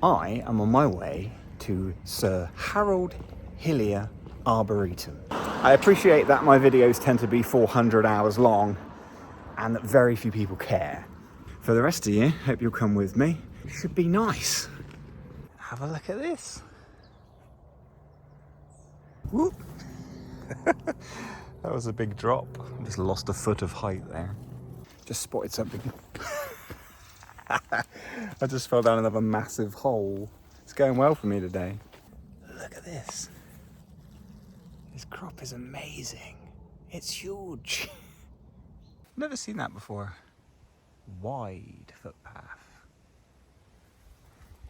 I am on my way to Sir Harold Hillier Arboretum. I appreciate that my videos tend to be 400 hours long and that very few people care. For the rest of you, hope you'll come with me. It should be nice. Have a look at this. Whoop. That was a big drop. I just lost a foot of height there. Just spotted something. I just fell down another massive hole. It's going well for me today. Look at this. This crop is amazing. It's huge. Never seen that before. Wide footpath.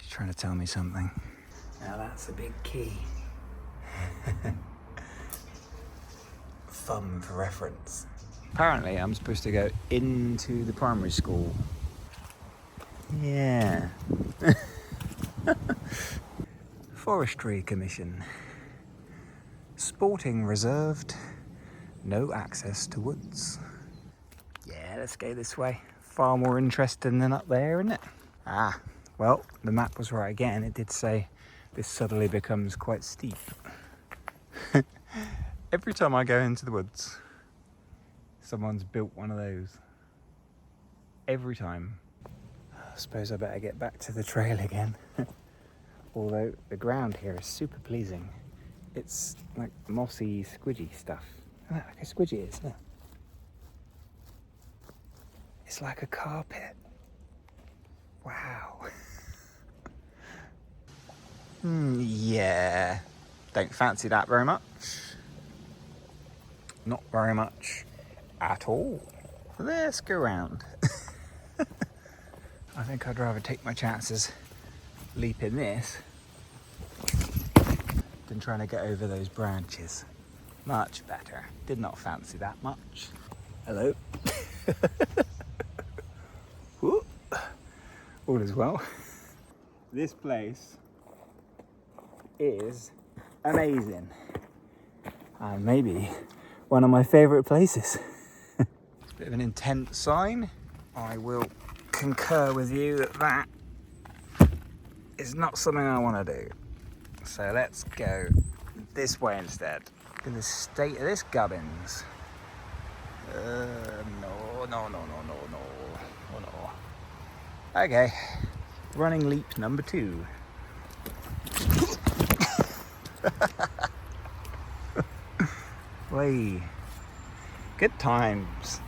She's trying to tell me something. Now that's a big key. Thumb for reference. Apparently I'm supposed to go into the primary school. Yeah. Forestry Commission. Sporting reserved. No access to woods. Yeah, let's go this way. Far more interesting than up there, isn't it? Ah, well, the map was right again. It did say this suddenly becomes quite steep. Every time I go into the woods, someone's built one of those. Every time. I suppose I better get back to the trail again. Although the ground here is super pleasing. It's like mossy, squidgy stuff. Isn't that like a squidgy is, isn't it? It's like a carpet. Wow. Yeah. Don't fancy that very much. Not very much at all. Let's go round. I think I'd rather take my chances leaping this than trying to get over those branches. Much better. Did not fancy that much. Hello. All is well. This place is amazing. And maybe one of my favourite places. It's a bit of an intense sign. I will concur with you that that is not something I want to do. So let's go this way instead. Look at the state of this gubbins. No. Oh no. Okay, running leap number 2. Way. Good times.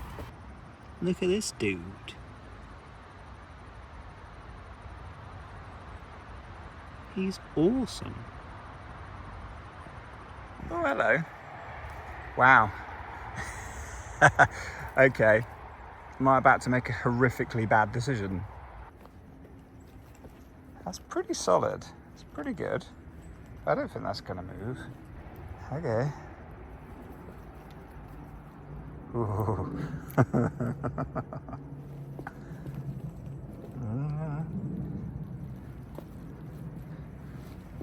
Look at this dude. He's awesome. Oh, hello. Wow. Okay. Am I about to make a horrifically bad decision? That's pretty solid. It's pretty good. I don't think that's gonna move. Okay. Ooh.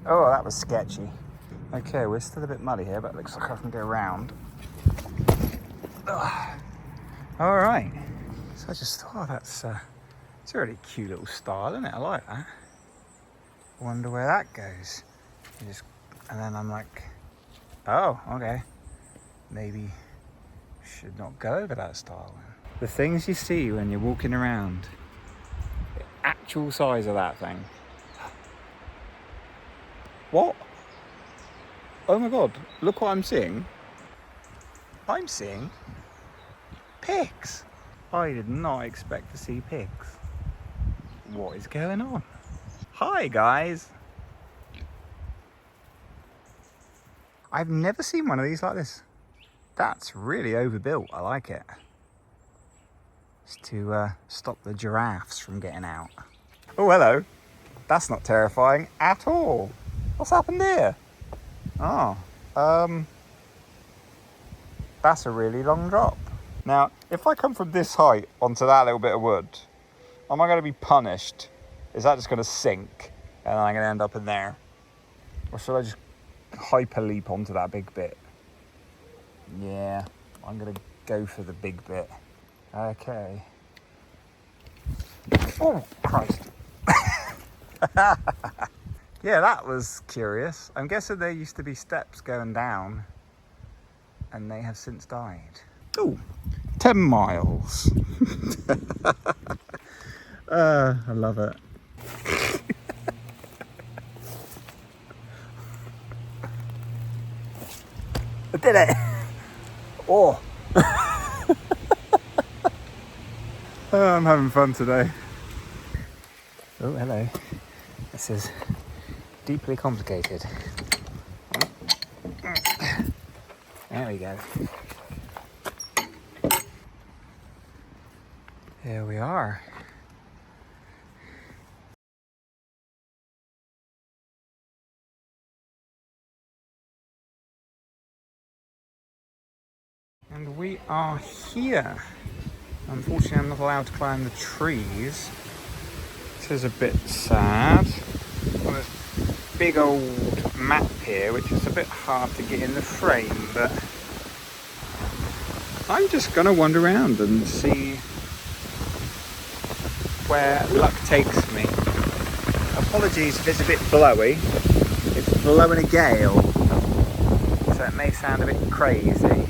Oh, that was sketchy. Okay, we're still a bit muddy here, but it looks like I can go around. All right. So I just thought, it's a really cute little style, isn't it? I like that. Wonder where that goes. And then I'm like, oh, okay. Maybe should not go over that style. The things you see when you're walking around. The actual size of that thing. What? Oh my God, look what I'm seeing. I'm seeing pigs. I did not expect to see pigs. What is going on? Hi guys. I've never seen one of these like this. That's really overbuilt, I like it. It's to stop the giraffes from getting out. Oh, hello. That's not terrifying at all. What's happened here? Oh, that's a really long drop. Now, if I come from this height onto that little bit of wood, am I going to be punished? Is that just going to sink and I'm going to end up in there? Or should I just hyper leap onto that big bit? Yeah, I'm going to go for the big bit. Okay. Oh, Christ. Yeah, that was curious. I'm guessing there used to be steps going down and they have since died. Oh, 10 miles. I love it. I did it. Oh. I'm having fun today. Oh, hello. This is deeply complicated. There we go. Here we are. And we are here. Unfortunately, I'm not allowed to climb the trees. This is a bit sad. Got this big old map here, which is a bit hard to get in the frame, but I'm just going to wander around and see where luck takes me. Apologies if it's a bit blowy. It's blowing a gale, so it may sound a bit crazy.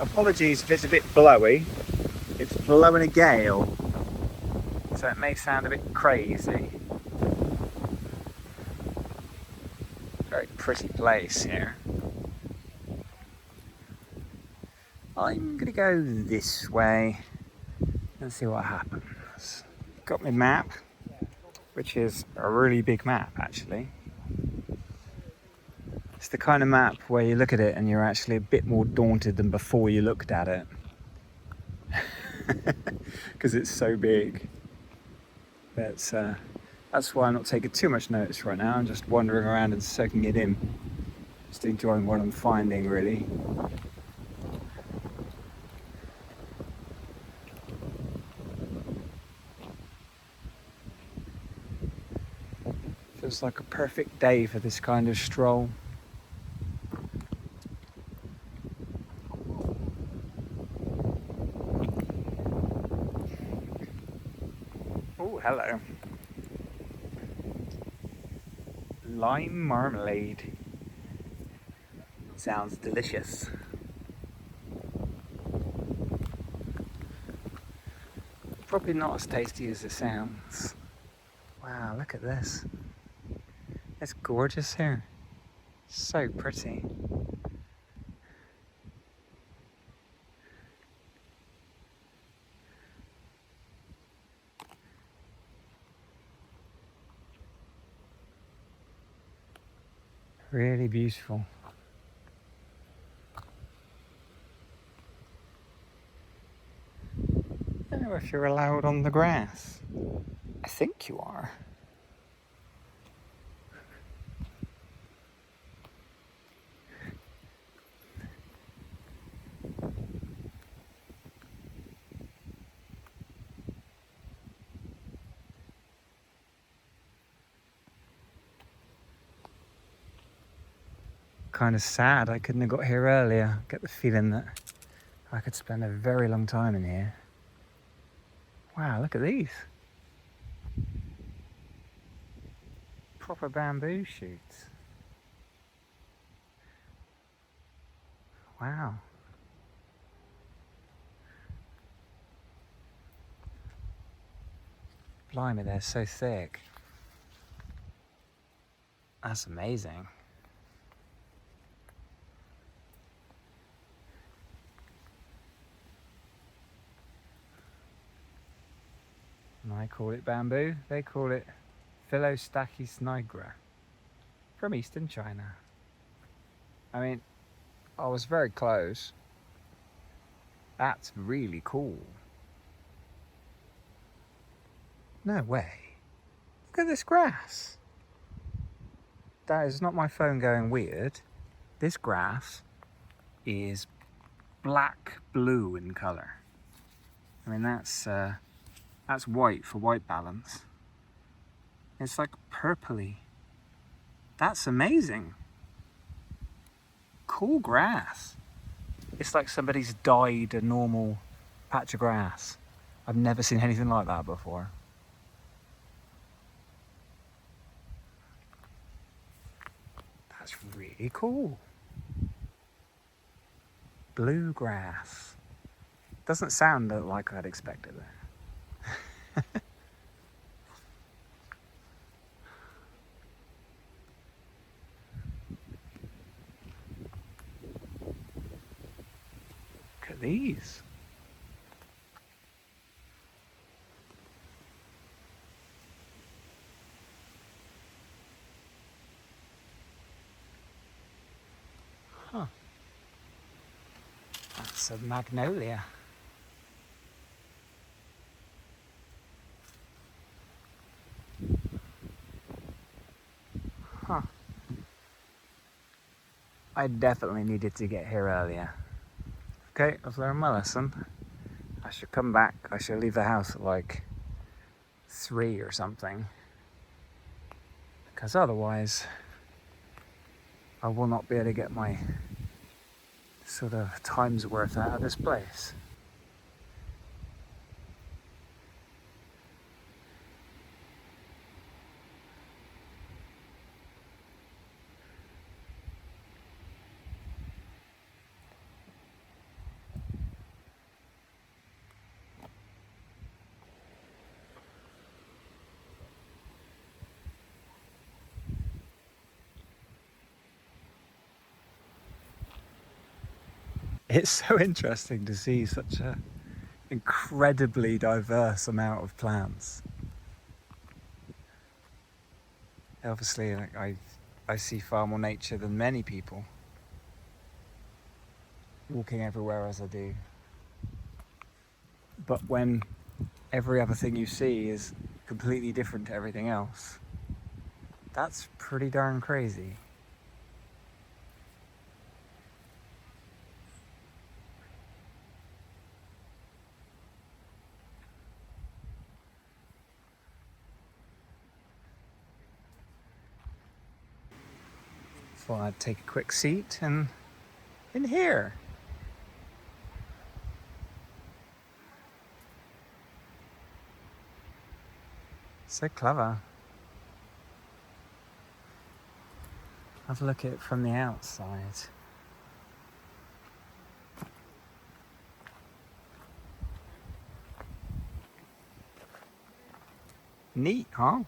Apologies if it's a bit blowy. It's blowing a gale, so it may sound a bit crazy. Very pretty place here. I'm gonna go this way and see what happens. Got my map, which is a really big map actually. It's the kind of map where you look at it and you're actually a bit more daunted than before you looked at it. Because it's so big. That's why I'm not taking too much notice right now. I'm just wandering around and soaking it in. Just enjoying what I'm finding, really. Feels like a perfect day for this kind of stroll. Oh, hello. Lime marmalade. Sounds delicious. Probably not as tasty as it sounds. Wow, look at this. It's gorgeous here. So pretty. Really beautiful. I don't know if you're allowed on the grass. I think you are. Kind of sad I couldn't have got here earlier. Get the feeling that I could spend a very long time in here. Wow, look at these. Proper bamboo shoots. Wow. Blimey, they're so thick. That's amazing. And I call it bamboo, they call it Philostachys nigra from eastern China. I mean, I was very close. That's really cool. No way. Look at this grass. That is not my phone going weird. This grass is black blue in colour. I mean, that's white for white balance. It's like purpley. That's amazing. Cool grass. It's like somebody's dyed a normal patch of grass. I've never seen anything like that before. That's really cool. Bluegrass. Doesn't sound like I'd expected there. Look at these. Huh. That's a magnolia. Huh. I definitely needed to get here earlier. Okay, I've learned my lesson. I should come back. I should leave the house at like 3 or something. Because otherwise, I will not be able to get my sort of time's worth out of this place. It's so interesting to see such an incredibly diverse amount of plants. Obviously, like I see far more nature than many people, walking everywhere as I do. But when every other thing you see is completely different to everything else, that's pretty darn crazy. Thought I'd take a quick seat and in here. So clever. Have a look at it from the outside. Neat, huh?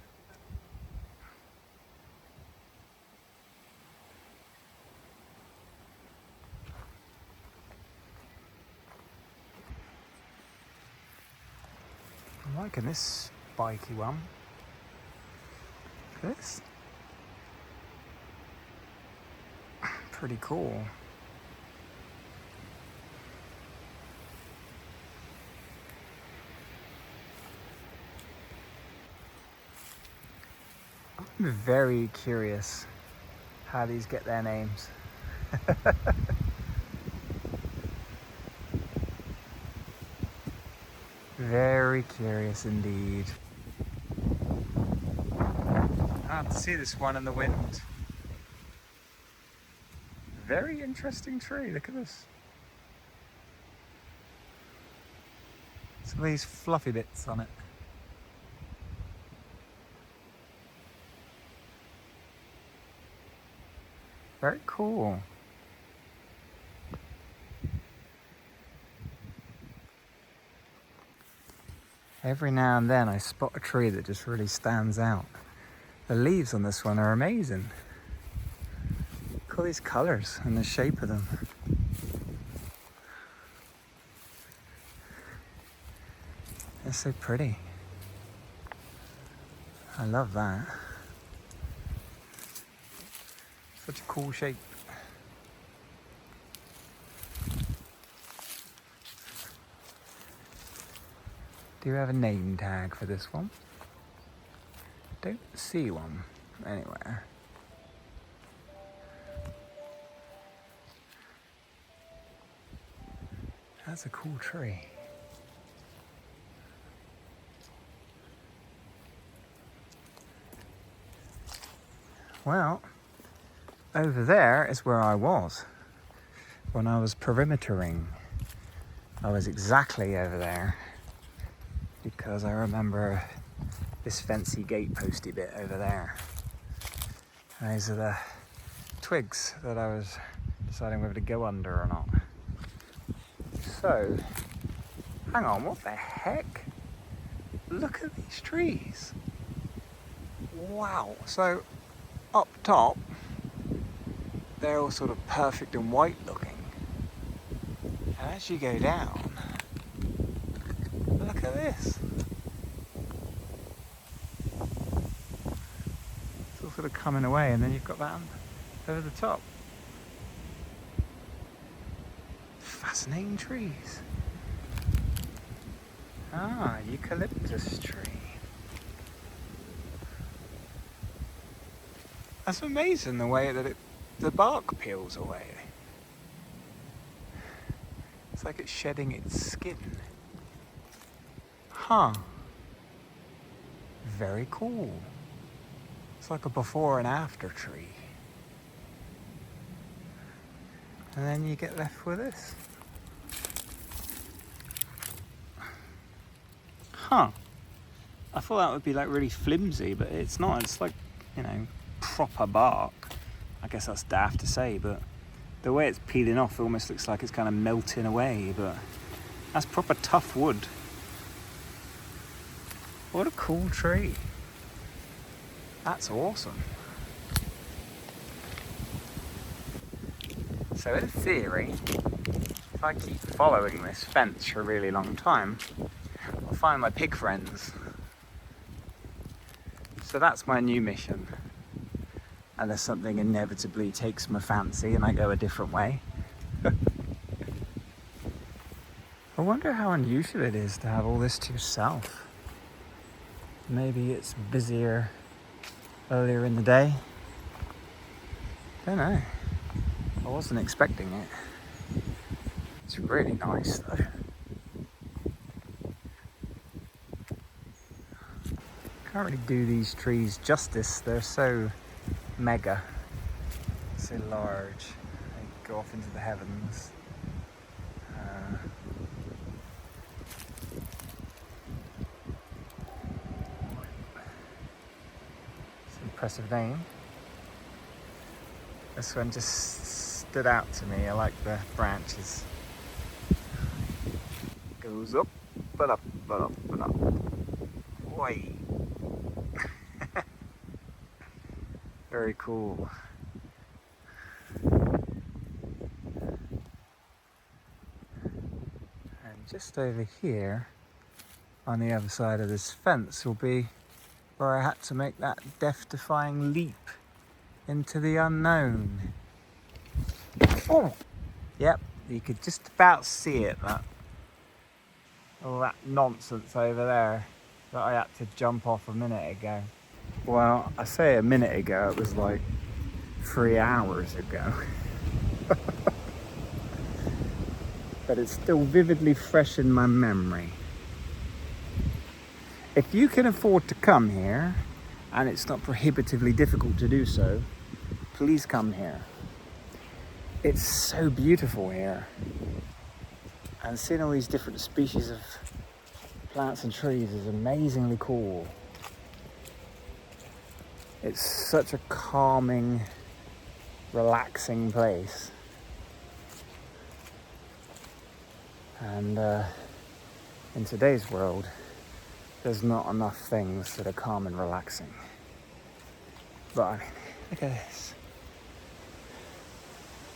I'm liking this spiky one. Look at this. Pretty cool. I'm very curious how these get their names. Very curious indeed. Ah, to see this one in the wind. Very interesting tree, look at this. Some of these fluffy bits on it. Very cool. Every now and then I spot a tree that just really stands out. The leaves on this one are amazing. Look at all these colours and the shape of them. They're so pretty. I love that. Such a cool shape. Do you have a name tag for this one? Don't see one anywhere. That's a cool tree. Well, over there is where I was when I was perimetering I was exactly over there because I remember this fancy gate posty bit over there. And these are the twigs that I was deciding whether to go under or not. So, hang on, what the heck? Look at these trees. Wow, so up top, they're all sort of perfect and white looking. And as you go down, look at this. It's all sort of coming away, and then you've got that over the top. Fascinating trees. Ah, eucalyptus tree. That's amazing the way that the bark peels away. It's like it's shedding its skin. Huh. Very cool. It's like a before and after tree. And then you get left with this. Huh. I thought that would be like really flimsy, but it's not. It's like, you know, proper bark. I guess that's daft to say, but the way it's peeling off, it almost looks like it's kind of melting away, but that's proper tough wood. What a cool tree. That's awesome. So in theory, if I keep following this fence for a really long time, I'll find my pig friends. So that's my new mission. Unless something inevitably takes my fancy and I go a different way. I wonder how unusual it is to have all this to yourself. Maybe it's busier earlier in the day. Don't know. I wasn't expecting it. It's really nice though. Can't really do these trees justice. They're so mega, so large. They go off into the heavens. It's an impressive name. This one just stood out to me. I like the branches. Goes up, but up, but up, but up. Oi. Very cool. And just over here, on the other side of this fence, will be where I had to make that death-defying leap into the unknown. Oh! Yep, you could just about see it, all that nonsense over there that I had to jump off a minute ago. Well, I say a minute ago, it was like 3 hours ago. But it's still vividly fresh in my memory. If you can afford to come here, and it's not prohibitively difficult to do so, please come here. It's so beautiful here. And seeing all these different species of plants and trees is amazingly cool. It's such a calming, relaxing place. And in today's world, there's not enough things that are calm and relaxing. But I mean, look at this.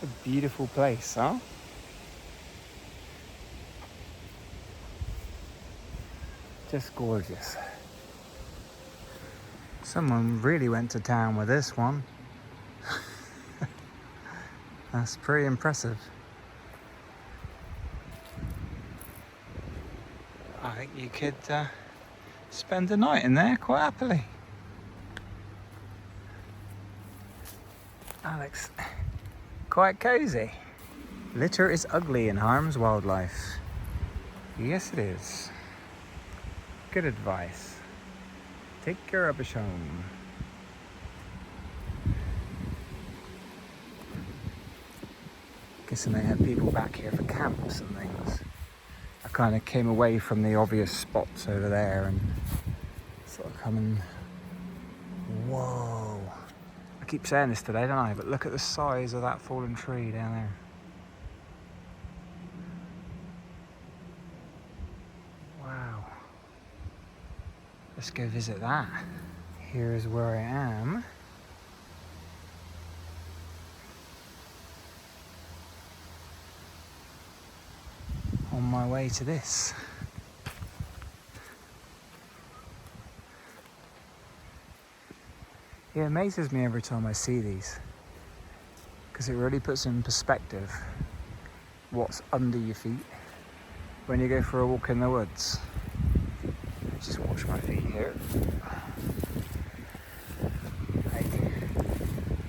A beautiful place, huh? Just gorgeous. Someone really went to town with this one. That's pretty impressive. I think you could spend the night in there quite happily. Alex, quite cozy. Litter is ugly in harms wildlife. Yes, it is. Good advice. Take your rubbish home. Guessing they have people back here for camps and things. kind of came away from the obvious spots over there and sort of coming. Whoa. I keep saying this today, don't I? But look at the size of that fallen tree down there. Wow. Let's go visit that. Here's where I am. On my way to this. It amazes me every time I see these, because it really puts in perspective what's under your feet when you go for a walk in the woods. Just watch my feet here.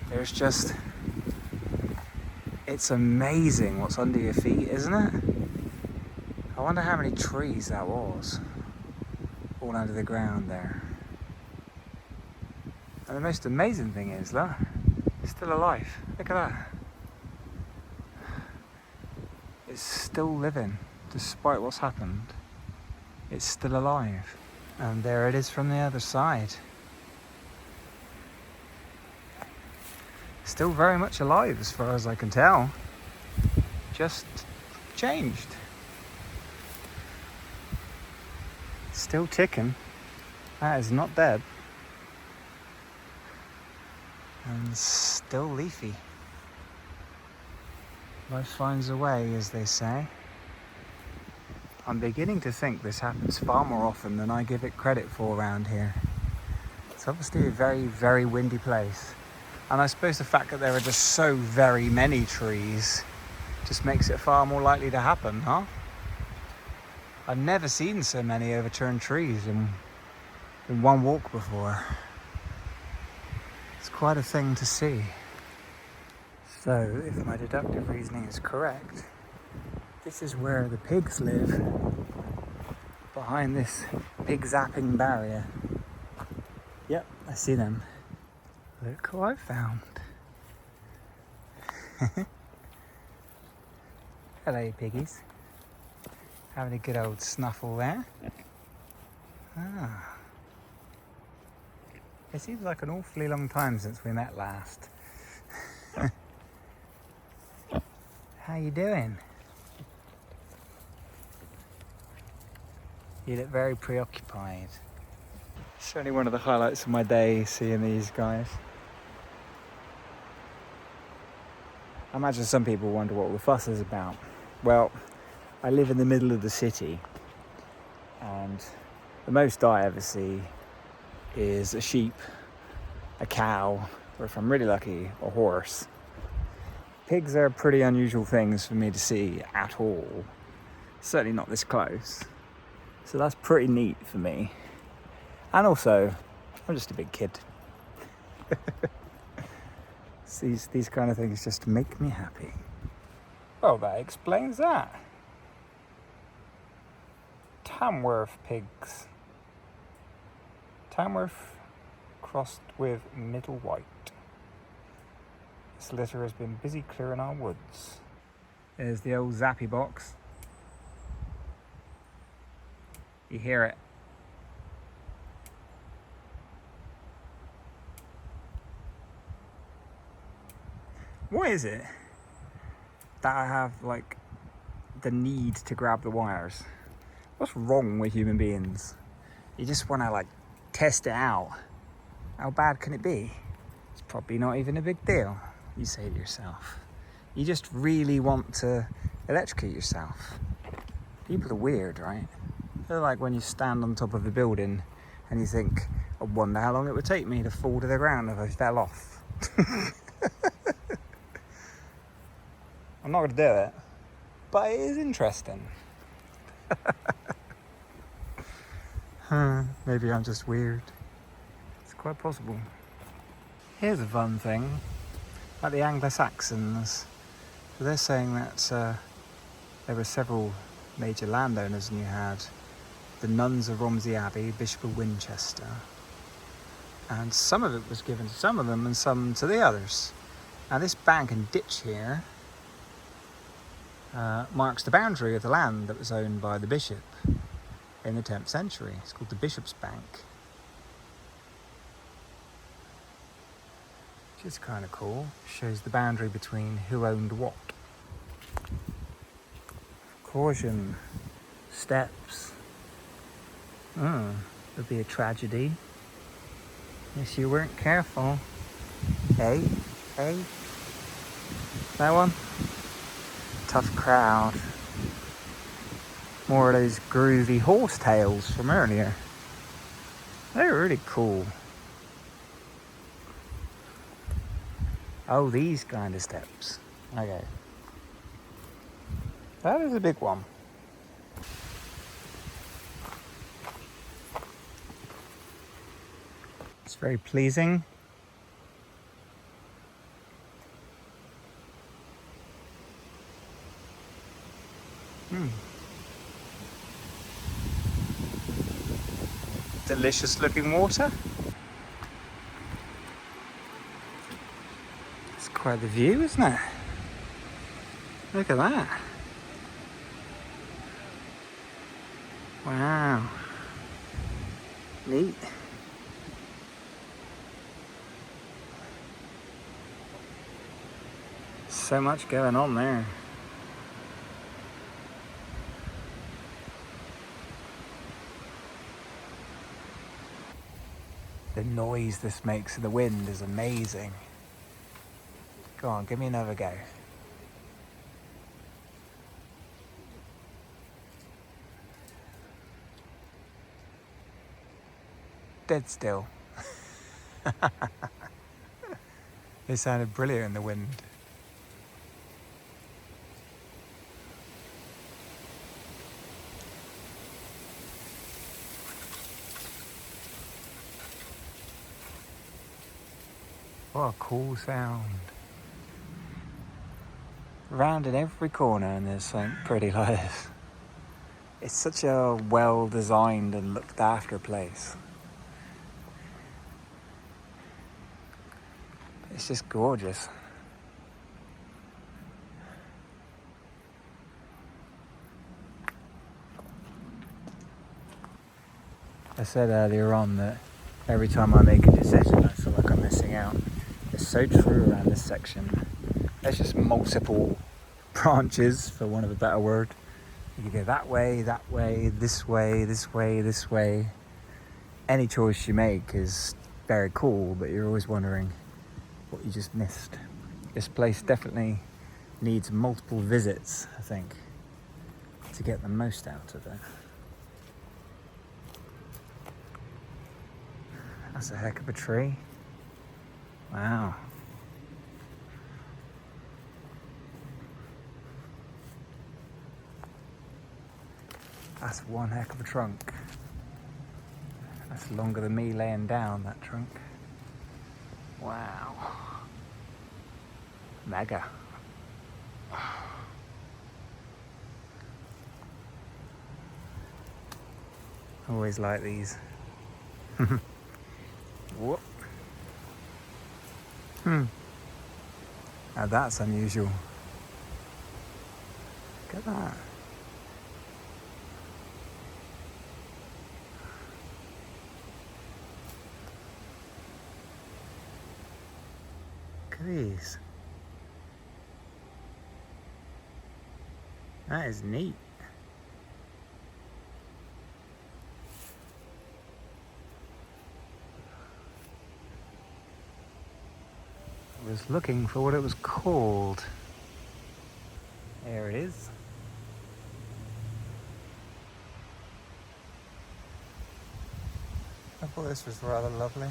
There's just, it's amazing what's under your feet, isn't it? I wonder how many trees that was, all under the ground there. And the most amazing thing is, look, it's still alive. Look at that. It's still living, despite what's happened. It's still alive. And there it is from the other side. Still very much alive as far as I can tell. Just changed. Still ticking. That is not dead. And still leafy. Life finds a way, as they say. I'm beginning to think this happens far more often than I give it credit for around here. It's obviously a very, very windy place. And I suppose the fact that there are just so very many trees just makes it far more likely to happen, huh? I've never seen so many overturned trees in one walk before. It's quite a thing to see. So, if my deductive reasoning is correct, this is where the pigs live, behind this pig zapping barrier. Yep, I see them. Look who I found. Hello, piggies. Having a good old snuffle there. Ah. It seems like an awfully long time since we met last. How you doing? You look very preoccupied. Certainly one of the highlights of my day, seeing these guys. I imagine some people wonder what all the fuss is about. Well, I live in the middle of the city, and the most I ever see is a sheep, a cow, or if I'm really lucky, a horse. Pigs are pretty unusual things for me to see at all. Certainly not this close. So that's pretty neat for me. And also, I'm just a big kid. These kind of things just make me happy. Well, that explains that. Tamworth pigs. Tamworth crossed with Middle White. This litter has been busy clearing our woods. There's the old zappy box. You hear it. What is it that I have, like, the need to grab the wires? What's wrong with human beings? You just want to, like, test it out. How bad can it be? It's probably not even a big deal, you say to yourself. You just really want to electrocute yourself. People are weird, right? They're like when you stand on top of a building and you think, I wonder how long it would take me to fall to the ground if I fell off. I'm not going to do it, but it is interesting. Maybe I'm just weird. It's quite possible. Here's a fun thing about the Anglo-Saxons. So they're saying that there were several major landowners, and you had the nuns of Romsey Abbey, Bishop of Winchester, and some of it was given to some of them and some to the others. Now this bank and ditch here, marks the boundary of the land that was owned by the bishop in the 10th century. It's called the Bishop's Bank. Which is kind of cool. Shows the boundary between who owned what. Caution. Steps. Would be a tragedy if you weren't careful. Hey, that one? Tough crowd. More of those groovy horsetails from earlier. They're really cool. Oh, these kind of steps. Okay. That is a big one. It's very pleasing. Delicious looking water. It's quite the view, isn't it? Look at that. Wow. Neat. So much going on there. The noise this makes in the wind is amazing. Go on, give me another go. Dead still. It sounded brilliant in the wind. What a cool sound. Round in every corner and there's something pretty like this. It's such a well designed and looked after place. It's just gorgeous. I said earlier on that every time I make a decision I feel like I'm missing out. It's so true around this section. There's just multiple branches, for want of a better word. You can go that way, this way, this way, this way. Any choice you make is very cool, but you're always wondering what you just missed. This place definitely needs multiple visits, I think, to get the most out of it. That's a heck of a tree. Wow. That's one heck of a trunk. That's longer than me laying down, that trunk. Wow. Mega. Always like these. Whoop. Now that's unusual. Look at that. Look at these. That is neat. I was looking for what it was called. There it is. I thought this was rather lovely.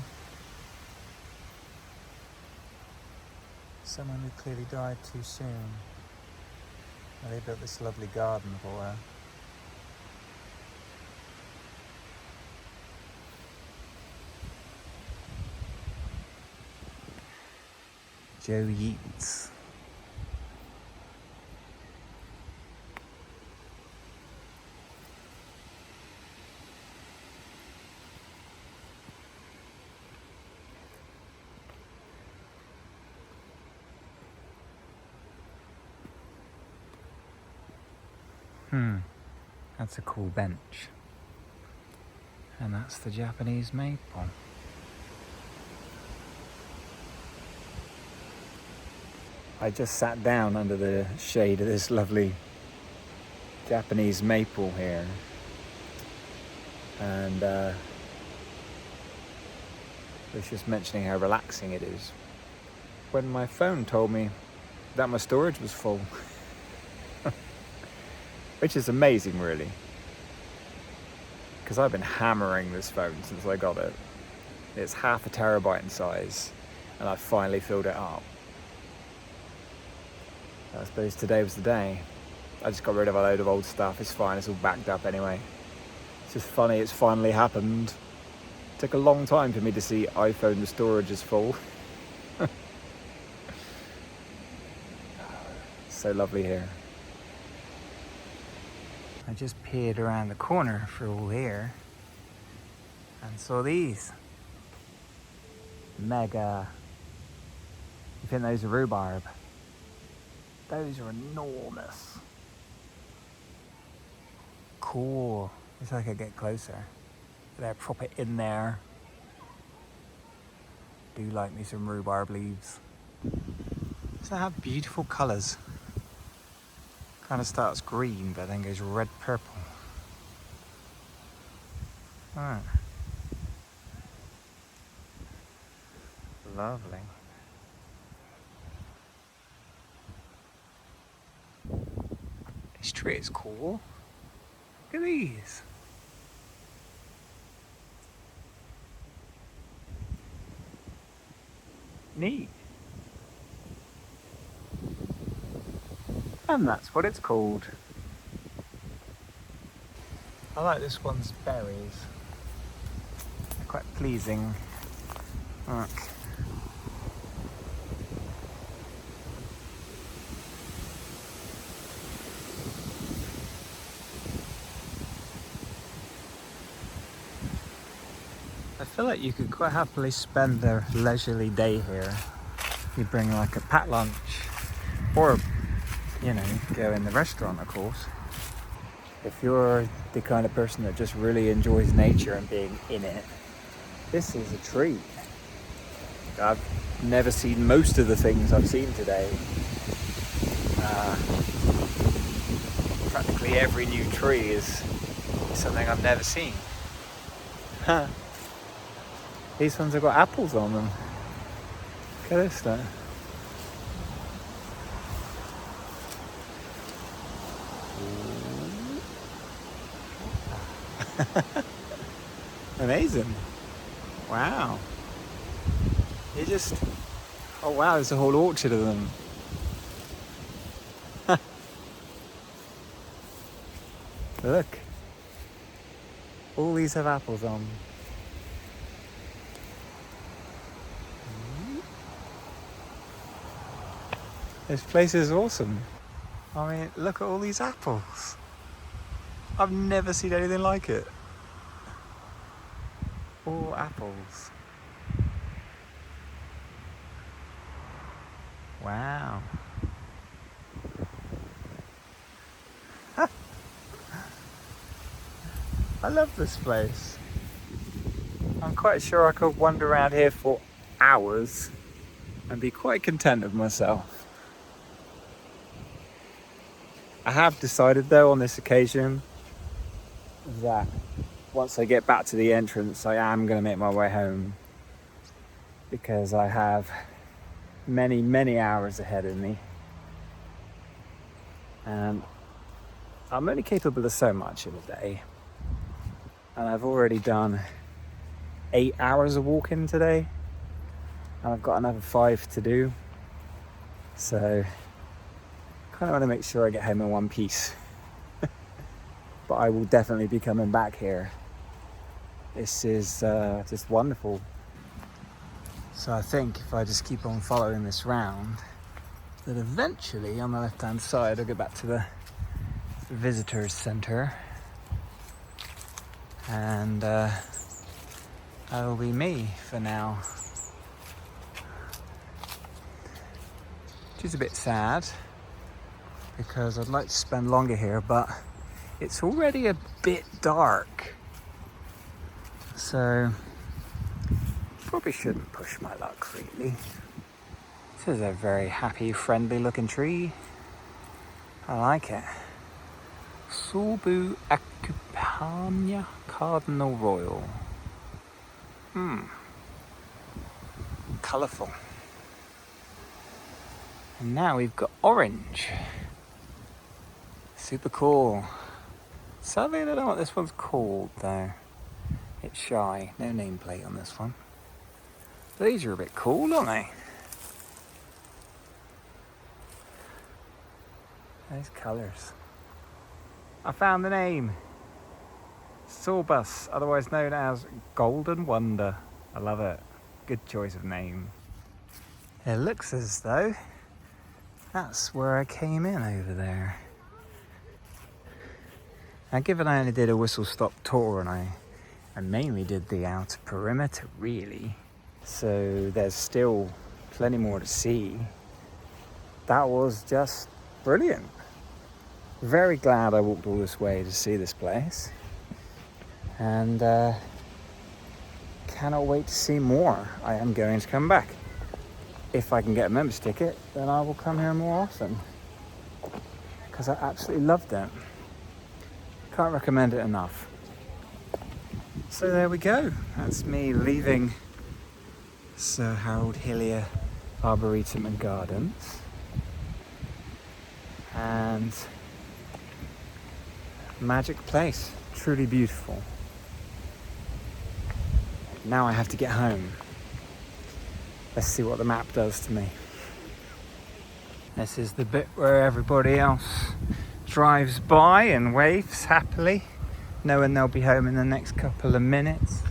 Someone who clearly died too soon. Well, they built this lovely garden for her. Joe Yeats. That's a cool bench. And that's the Japanese maple. I just sat down under the shade of this lovely Japanese maple here. And was just mentioning how relaxing it is when my phone told me that my storage was full. Which is amazing, really, because I've been hammering this phone since I got it. It's 0.5 terabyte in size, and I finally filled it up. I suppose today was the day. I just got rid of a load of old stuff. It's fine, it's all backed up anyway. It's just funny, it's finally happened. It took a long time for me to see iPhone storage is full. So lovely here. I just peered around the corner for all here and saw these. Mega. You think those are rhubarb? Those are enormous. Cool. Wish I could get closer. They're proper in there. Do like me some rhubarb leaves. So they have beautiful colours. Kind of starts green, but then goes red purple. Alright. Lovely. This tree is cool. Look at these. Neat. And that's what it's called. I like this one's berries. They're quite pleasing. Look. I feel like you could quite happily spend a leisurely day here. You bring like a packed lunch, or you know, go in the restaurant, of course. If you're the kind of person that just really enjoys nature and being in it, this is a treat. I've never seen most of the things I've seen today. Practically every new tree is something I've never seen. Huh. These ones have got apples on them. Look at this though. Amazing. Wow. You just... Oh wow, there's a whole orchard of them. Look. All these have apples on. This place is awesome. I mean, look at all these apples. I've never seen anything like it. All apples. Wow. I love this place. I'm quite sure I could wander around here for hours and be quite content with myself. I have decided though on this occasion that once I get back to the entrance I am going to make my way home, because I have many hours ahead of me and I'm only capable of so much in a day, and I've already done 8 hours of walking today and I've got another 5 to do, so kind of want to make sure I get home in one piece. But I will definitely be coming back here. This is just wonderful. So I think if I just keep on following this round, that eventually on the left hand side I'll get back to the visitors center, and that'll be me for now. Which is a bit sad, because I'd like to spend longer here, but it's already a bit dark. So probably shouldn't push my luck really. This is a very happy, friendly looking tree. I like it. Sorbu Acupania Cardinal Royal. Colourful. And now we've got orange. Super cool. Sadly, I don't know what this one's called though. It's shy, no nameplate on this one. These are a bit cool, aren't they? Those colours. I found the name. Sorbus, otherwise known as Golden Wonder. I love it. Good choice of name. It looks as though that's where I came in over there. Now, given I only did a whistle-stop tour and I mainly did the outer perimeter really, so there's still plenty more to see. That was just brilliant. Very glad I walked all this way to see this place, and cannot wait to see more. I am going to come back. If I can get a member's ticket, then I will come here more often, because I absolutely loved it. Can't recommend it enough. So there we go. That's me leaving Sir Harold Hillier Arboretum and Gardens. And magic place, truly beautiful. Now I have to get home. Let's see what the map does to me. This is the bit where everybody else drives by and waves happily, knowing they'll be home in the next couple of minutes.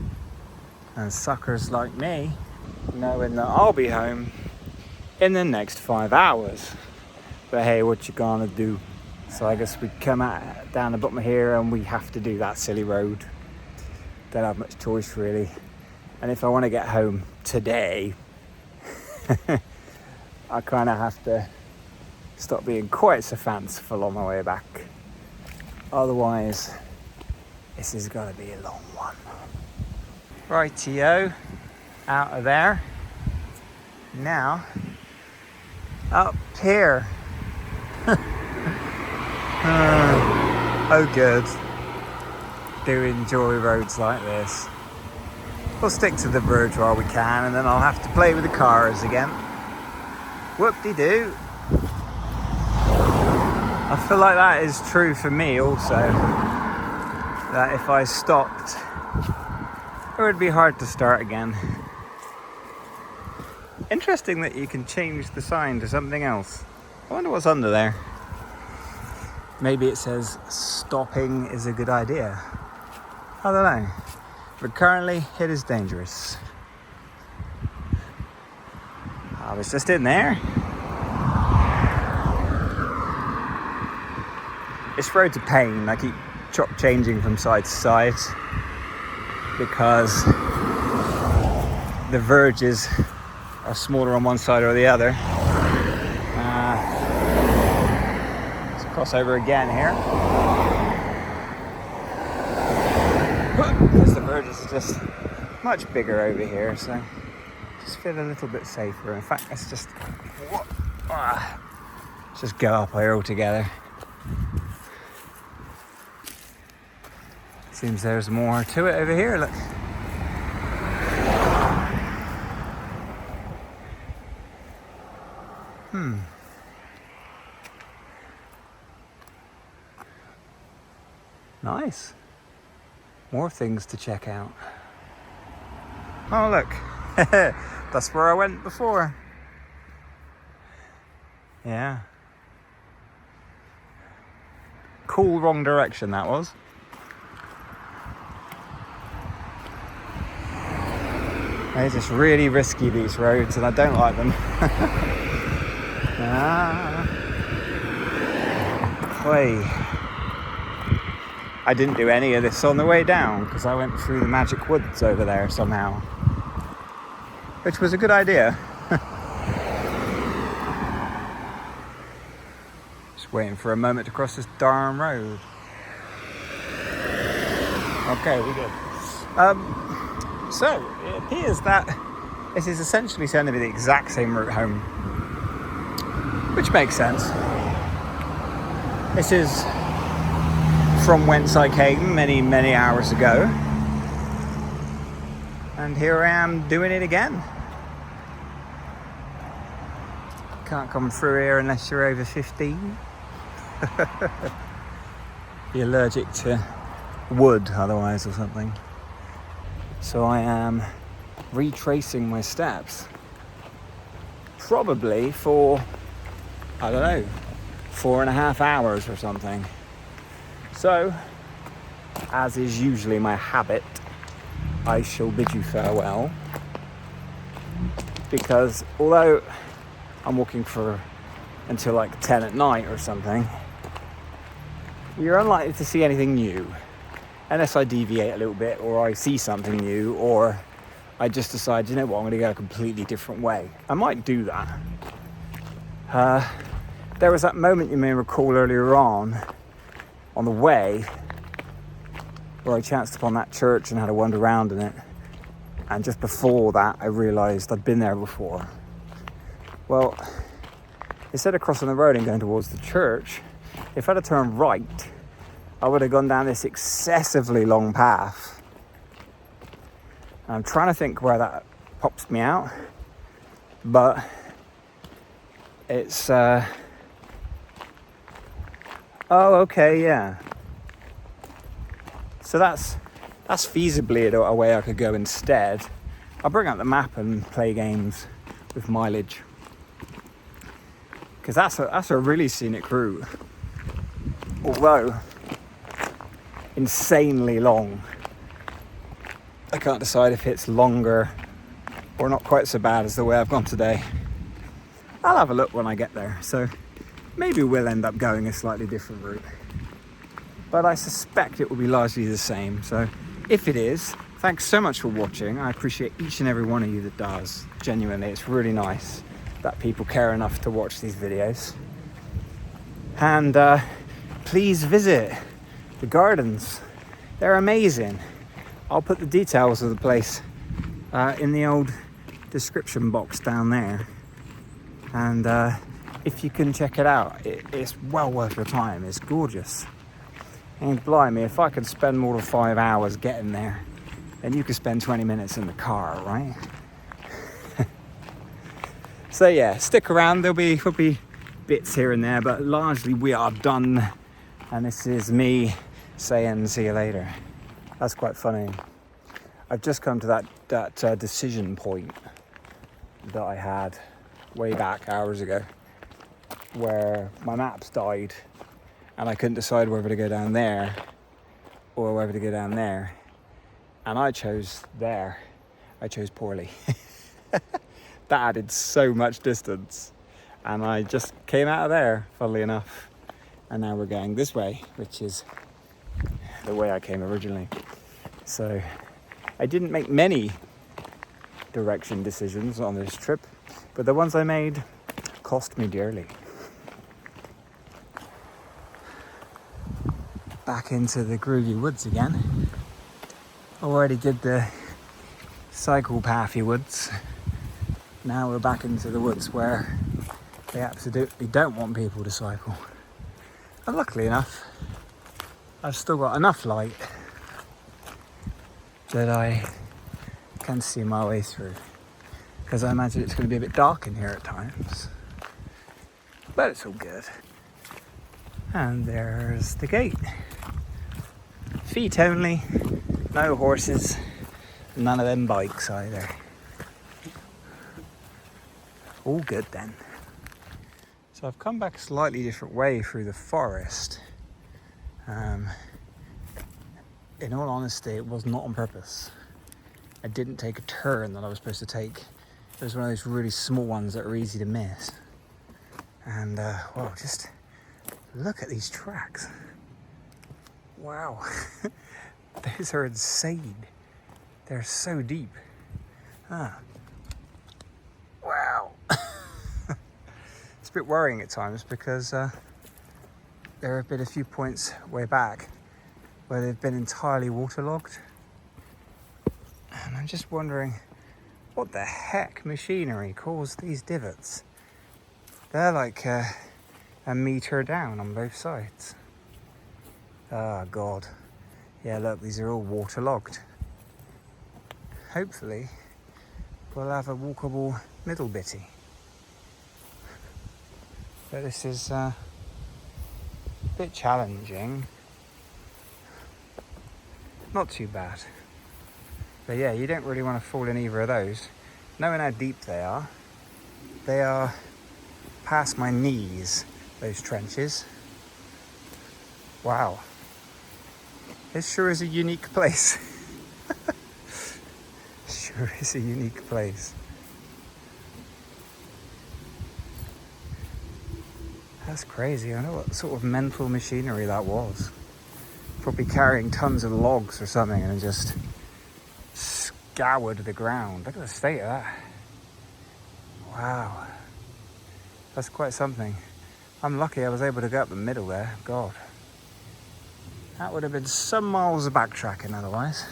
And suckers like me, knowing that I'll be home in the next 5 hours. But hey, what you gonna do? So I guess we come out down the bottom here and we have to do that silly road. Don't have much choice really. And if I want to get home today, I kind of have to stop being quite so fanciful on my way back. Otherwise, this is gonna be a long one. Rightio, out of there. Now, up here. Oh good. Do enjoy roads like this. We'll stick to the bridge while we can, and then I'll have to play with the cars again. Whoop-de-doo. I feel like that is true for me also. That if I stopped, it would be hard to start again. Interesting that you can change the sign to something else. I wonder what's under there. Maybe it says stopping is a good idea. I don't know. But currently it is dangerous. I was just in there. This road's a pain. I keep changing from side to side because the verges are smaller on one side or the other. Let's cross over again here. Because the verges are just much bigger over here, so just feel a little bit safer. In fact, let's just go up here altogether. Seems there's more to it over here, look. Nice. More things to check out. Oh look, that's where I went before. Yeah. Cool wrong direction that was. They're just really risky, these roads, and I don't like them. I didn't do any of this on the way down because I went through the magic woods over there somehow, which was a good idea. Just waiting for a moment to cross this darn road. Okay, we're good. So, it appears that this is essentially going to be the exact same route home, which makes sense. This is from whence I came many, many hours ago. And here I am doing it again. Can't come through here unless you're over 15. Be allergic to wood otherwise or something. So I am retracing my steps. Probably for, I don't know, 4.5 hours or something. So, as is usually my habit, I shall bid you farewell. Because although I'm walking for until like 10 at night or something, you're unlikely to see anything new. Unless I deviate a little bit, or I see something new, or I just decide, you know what, I'm going to go a completely different way. I might do that. There was that moment you may recall earlier on the way, where I chanced upon that church and had a wander around in it. And just before that, I realised I'd been there before. Well, instead of crossing the road and going towards the church, if I'd have turned right, I would have gone down this excessively long path. I'm trying to think where that pops me out, but it's, oh, okay, yeah. So that's feasibly a way I could go instead. I'll bring out the map and play games with mileage. Because that's a really scenic route. Although insanely long. I can't decide if it's longer or not quite so bad as the way I've gone today. I'll have a look when I get there. So maybe we'll end up going a slightly different route. But I suspect it will be largely the same. So if it is, thanks so much for watching. I appreciate each and every one of you that does. Genuinely, it's really nice that people care enough to watch these videos. And please visit the gardens. They're amazing. I'll put the details of the place in the old description box down there. And if you can check it out, it's well worth your time. It's gorgeous. And blimey, if I could spend more than 5 hours getting there, then you could spend 20 minutes in the car, right? So yeah, stick around. There'll be bits here and there, but largely we are done. And this is me saying see you later. That's quite funny. I've just come to that decision point that I had way back hours ago, where my maps died and I couldn't decide whether to go down there or whether to go down there. And I chose there. I chose poorly. That added so much distance. And I just came out of there, funnily enough. And now we're going this way, which is the way I came originally. So I didn't make many direction decisions on this trip, but the ones I made cost me dearly. Back into the groovy woods again. Already did the cycle pathy woods. Now we're back into the woods where they absolutely don't want people to cycle. And luckily enough, I've still got enough light that I can see my way through. Because I imagine it's going to be a bit dark in here at times. But it's all good. And there's the gate. Feet only, no horses, none of them bikes either. All good then. So I've come back a slightly different way through the forest. In all honesty, it was not on purpose. I didn't take a turn that I was supposed to take. It was one of those really small ones that are easy to miss. And, well, just look at these tracks. Wow. Those are insane. They're so deep. Ah. Wow. It's a bit worrying at times because there have been a few points way back where they've been entirely waterlogged. And I'm just wondering what the heck machinery caused these divots. They're like a metre down on both sides. Oh God. Yeah, look, these are all waterlogged. Hopefully we'll have a walkable middle bitty. But this is a bit challenging. Not too bad. But yeah, you don't really want to fall in either of those. Knowing how deep they are past my knees, those trenches. Wow. This sure is a unique place. Sure is a unique place. That's crazy. I know what sort of mental machinery that was. Probably carrying tons of logs or something and just scoured the ground. Look at the state of that. Wow. That's quite something. I'm lucky I was able to go up the middle there. God. That would have been some miles of backtracking otherwise.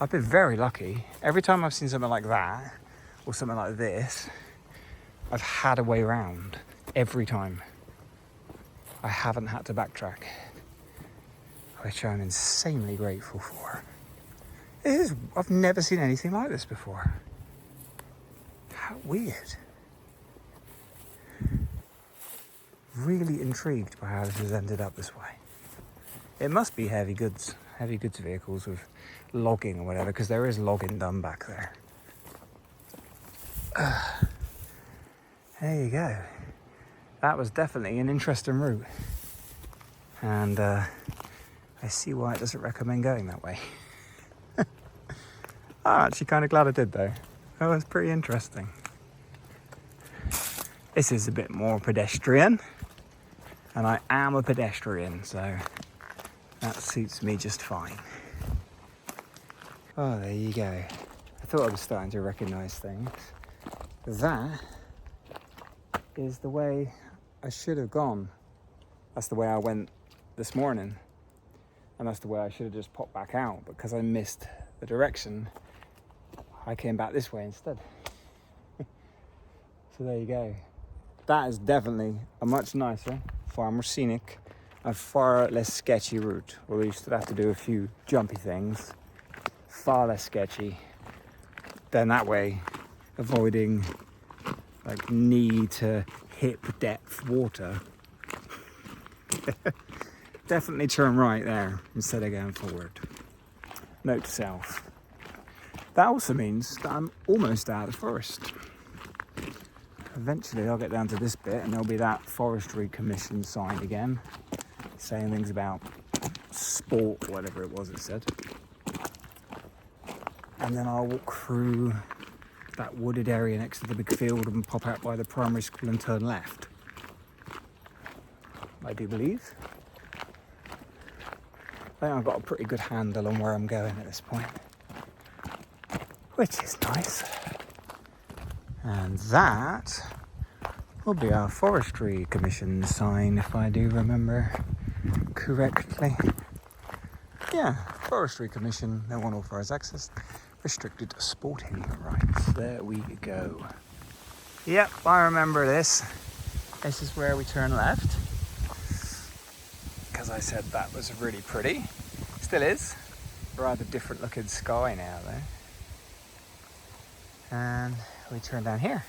I've been very lucky. Every time I've seen something like that, or something like this, I've had a way round. Every time. I haven't had to backtrack. Which I'm insanely grateful for. I've never seen anything like this before. How weird. Really intrigued by how this has ended up this way. It must be heavy goods vehicles with logging or whatever, because there is logging done back there. There you go. That was definitely an interesting route. And I see why it doesn't recommend going that way. I'm actually kind of glad I did though. That was pretty interesting. This is a bit more pedestrian. And I am a pedestrian, so that suits me just fine. Oh, there you go. I thought I was starting to recognise things. That is the way I should have gone. That's the way I went this morning. And that's the way I should have just popped back out. But because I missed the direction, I came back this way instead. So there you go. That is definitely a much nicer, far more scenic and far less sketchy route. Although you still have to do a few jumpy things. Far less sketchy than that way, avoiding like knee to hip depth water. Definitely turn right there instead of going forward. Note to self. That also means that I'm almost out of the forest. Eventually I'll get down to this bit and there'll be that Forestry Commission sign again, saying things about sport, whatever it was it said. And then I'll walk through that wooded area next to the big field and pop out by the primary school and turn left. I do believe. I think I've got a pretty good handle on where I'm going at this point. Which is nice. And that will be our Forestry Commission sign, if I do remember correctly. Yeah, Forestry Commission, no unauthorised access, restricted sporting rights. There we go. Yep, I remember this. This is where we turn left. Because I said that was really pretty. Still is. Rather different looking sky now though. And we turn down here.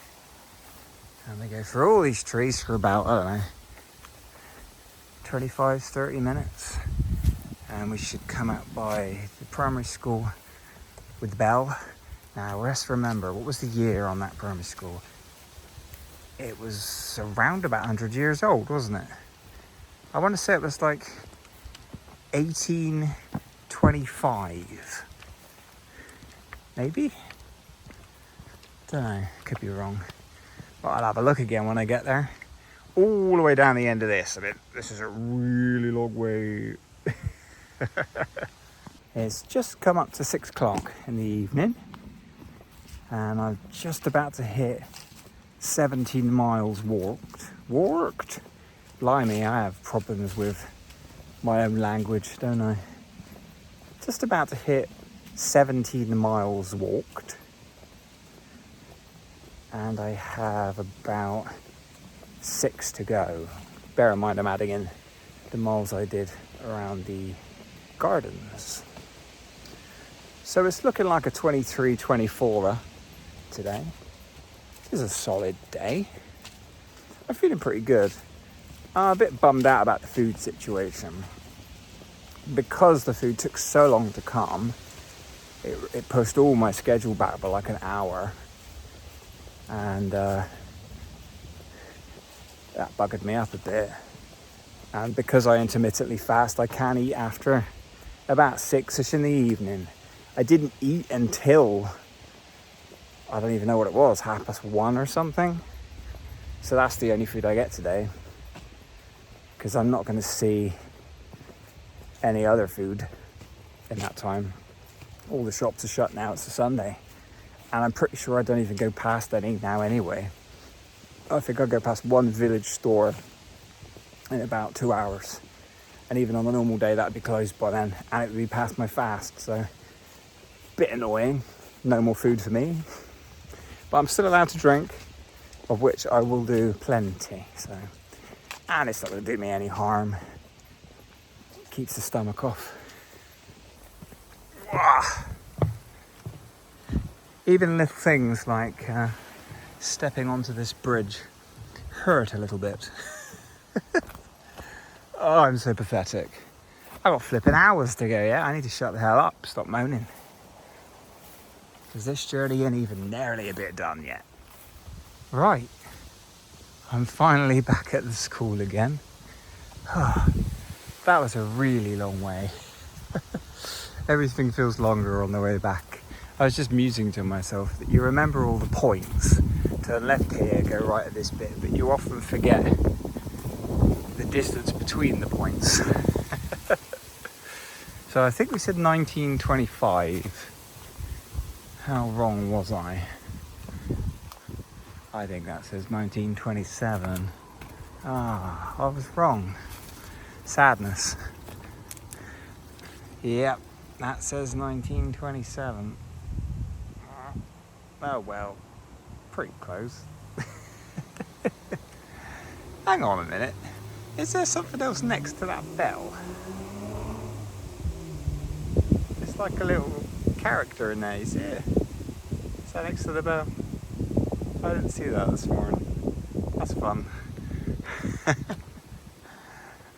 And we go through all these trees for about, I don't know, 25, 30 minutes. And we should come out by the primary school with the bell. Now let's remember, what was the year on that primary school? It was around about 100 years old, wasn't it? I want to say it was like 1825. Maybe? Don't know, could be wrong. But I'll have a look again when I get there. All the way down the end of this. This is a really long way. It's just come up to 6 o'clock in the evening. And I'm just about to hit 17 miles walked. Blimey, I have problems with my own language, don't I? just about to hit 17 miles walked. And I have about 6 to go. Bear in mind I'm adding in the miles I did around the gardens. So it's looking like a 23, 24er today. This is a solid day. I'm feeling pretty good. I'm a bit bummed out about the food situation. Because the food took so long to come, it pushed all my schedule back by like an hour. And that buggered me up a bit. And because I intermittently fast, I can eat after about 6ish in the evening. I didn't eat until, I don't even know what it was, 1:30 or something. So that's the only food I get today. Because I'm not going to see any other food in that time. All the shops are shut now, it's a Sunday. And I'm pretty sure I don't even go past any now anyway. I think I'll go past one village store in about 2 hours. And even on a normal day, that'd be closed by then. And it would be past my fast, so bit annoying. No more food for me. But I'm still allowed to drink, of which I will do plenty. So, and it's not going to do me any harm. Keeps the stomach off. Even little things like stepping onto this bridge hurt a little bit. Oh, I'm so pathetic. I've got flipping hours to go, yeah? I need to shut the hell up, stop moaning. Because this journey ain't even nearly a bit done yet. Right. I'm finally back at the school again. That was a really long way. Everything feels longer on the way back. I was just musing to myself that you remember all the points. Turn left here, go right at this bit, but you often forget the distance between the points. So I think we said 1925. How wrong was I? I think that says 1927. I was wrong. Sadness. Yep, that says 1927. Oh well, pretty close. Hang on a minute. Is there something else next to that bell? It's like a little character in there, you see it? Is that next to the bell? I didn't see that this morning. That's fun.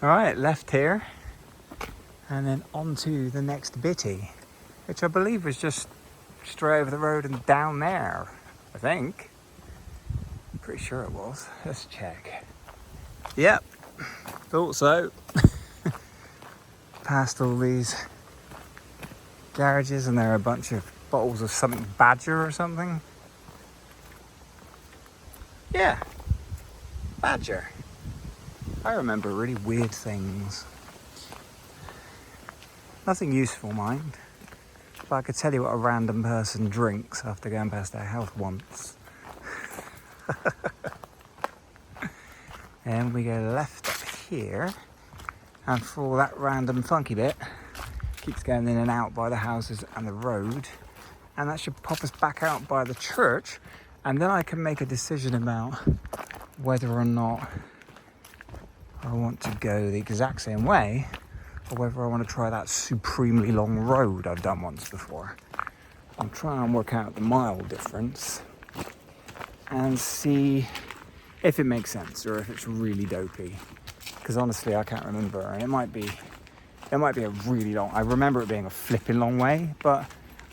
Alright, left here. And then on to the next bitty, which I believe was just straight over the road and down there, I think. I'm pretty sure it was. Let's check. Yep, thought so. Past all these garages and there are a bunch of bottles of something Badger or something. Yeah, Badger. I remember really weird things. Nothing useful, mind. But I could tell you what a random person drinks after going past their house once. And we go left up here. And for that random funky bit, keeps going in and out by the houses and the road. And that should pop us back out by the church. And then I can make a decision about whether or not I want to go the exact same way or whether I want to try that supremely long road I've done once before. I'll try and work out the mile difference and see if it makes sense or if it's really dopey. Because honestly, I can't remember. And it might be a really long. I remember it being a flipping long way, but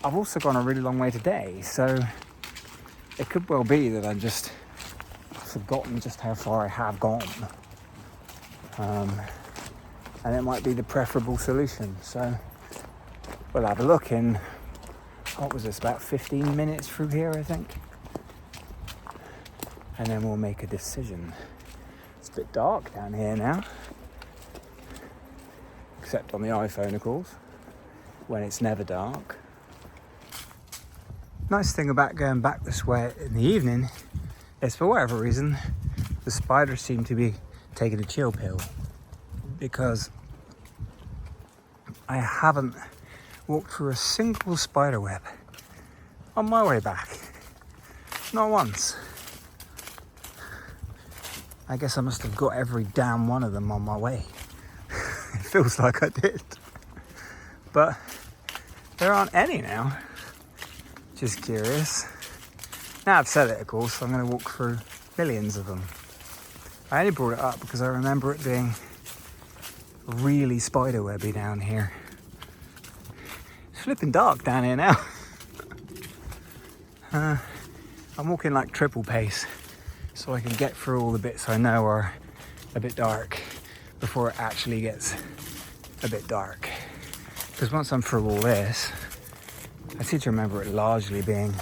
I've also gone a really long way today. So it could well be that I've just forgotten just how far I have gone. And it might be the preferable solution. So we'll have a look in, what was this, about 15 minutes through here, I think. And then we'll make a decision. It's a bit dark down here now. Except on the iPhone, of course, when it's never dark. Nice thing about going back this way in the evening is, for whatever reason, the spiders seem to be taking a chill pill, because I haven't walked through a single spider web on my way back. Not once. I guess I must have got every damn one of them on my way. It feels like I did. But there aren't any now. Just curious. Now I've said it, of course, I'm going to walk through millions of them. I only brought it up because I remember it being really spiderwebby down here. It's flipping dark down here now. I'm walking like triple pace so I can get through all the bits I know are a bit dark before it actually gets a bit dark. Because once I'm through all this, I seem to remember it largely being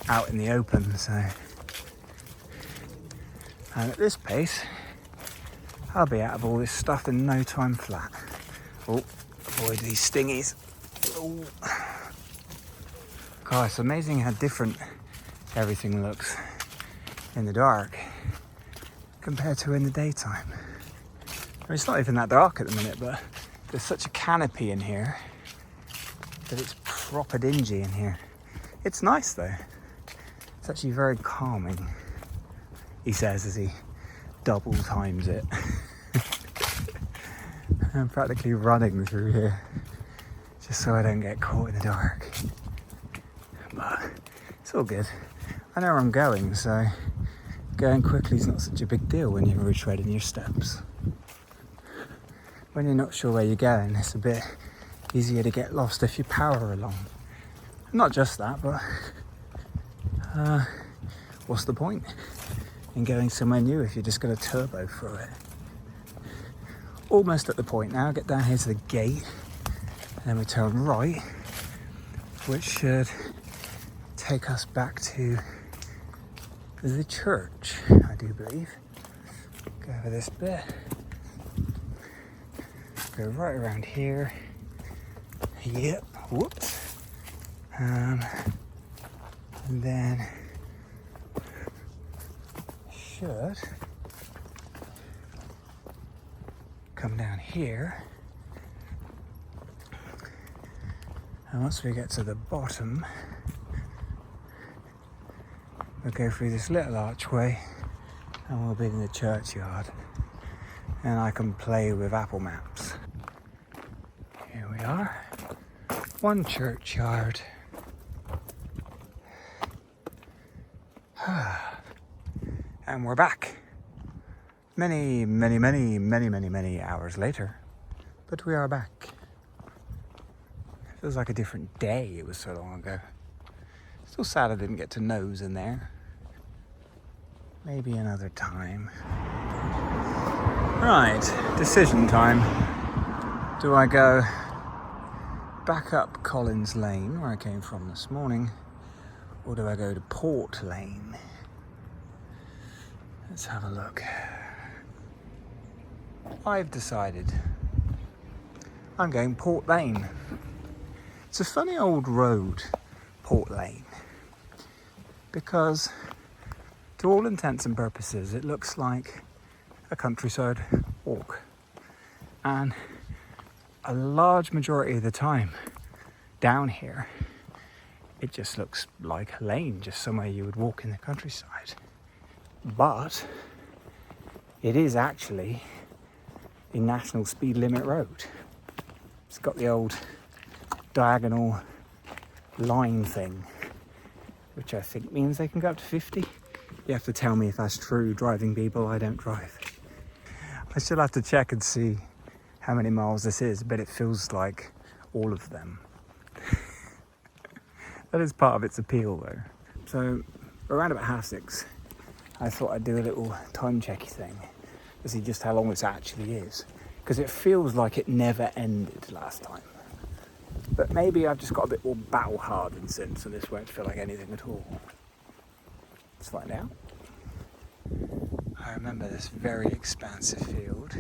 out in the open, so. And at this pace, I'll be out of all this stuff in no time flat. Oh, avoid these stingies. Oh. God, it's amazing how different everything looks in the dark compared to in the daytime. I mean, it's not even that dark at the minute, but there's such a canopy in here that it's proper dingy in here. It's nice though. It's actually very calming, he says as he double times it. I'm practically running through here just so I don't get caught in the dark. But it's all good. I know where I'm going, so going quickly is not such a big deal when you're retreading your steps. When you're not sure where you're going, it's a bit easier to get lost if you power along. Not just that, but what's the point in going somewhere new if you're just going to turbo through it? Almost at the point now. Get down here to the gate and then we turn right, which should take us back to the church, I do believe. Go over this bit, go right around here. Yep, whoops. And then should come down here. And once we get to the bottom, we'll go through this little archway and we'll be in the churchyard. And I can play with Apple Maps. Here we are. One churchyard. And we're back. Many hours later. But we are back. It feels like a different day. It was so long ago. Still sad I didn't get to nose in there. Maybe another time. Right, decision time. Do I go back up Collins Lane, where I came from this morning, or do I go to Port Lane? Let's have a look. I've decided I'm going Port Lane. It's a funny old road, Port Lane, because to all intents and purposes it looks like a countryside walk, and a large majority of the time down here it just looks like a lane, just somewhere you would walk in the countryside. But it is actually a national speed limit road. It's got the old diagonal line thing, which I think means they can go up to 50. You have to tell me if that's true, driving people. I don't drive. I still have to check and see how many miles this is, but it feels like all of them. That is part of its appeal though. So around about 6:30, I thought I'd do a little time checky thing to see just how long this actually is, because it feels like it never ended last time. But maybe I've just got a bit more battle hardened since, and this won't feel like anything at all. Let's find out. I remember this very expansive field,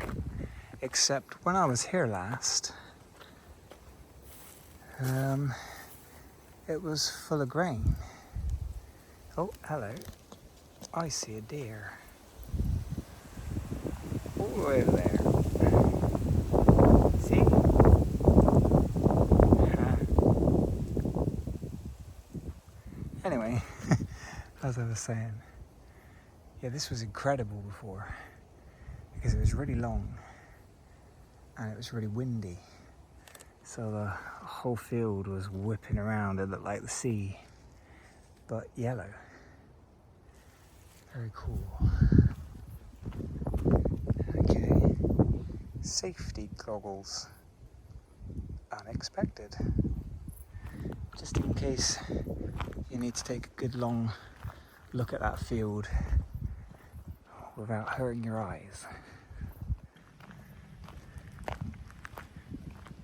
except when I was here last, it was full of grain. Oh, hello. I see a deer. All the way over there. See? Anyway, as I was saying, yeah, this was incredible before because it was really long and it was really windy. So the whole field was whipping around. It looked like the sea, but yellow. Very cool. Okay. Safety goggles. Unexpected. Just in case you need to take a good long look at that field without hurting your eyes.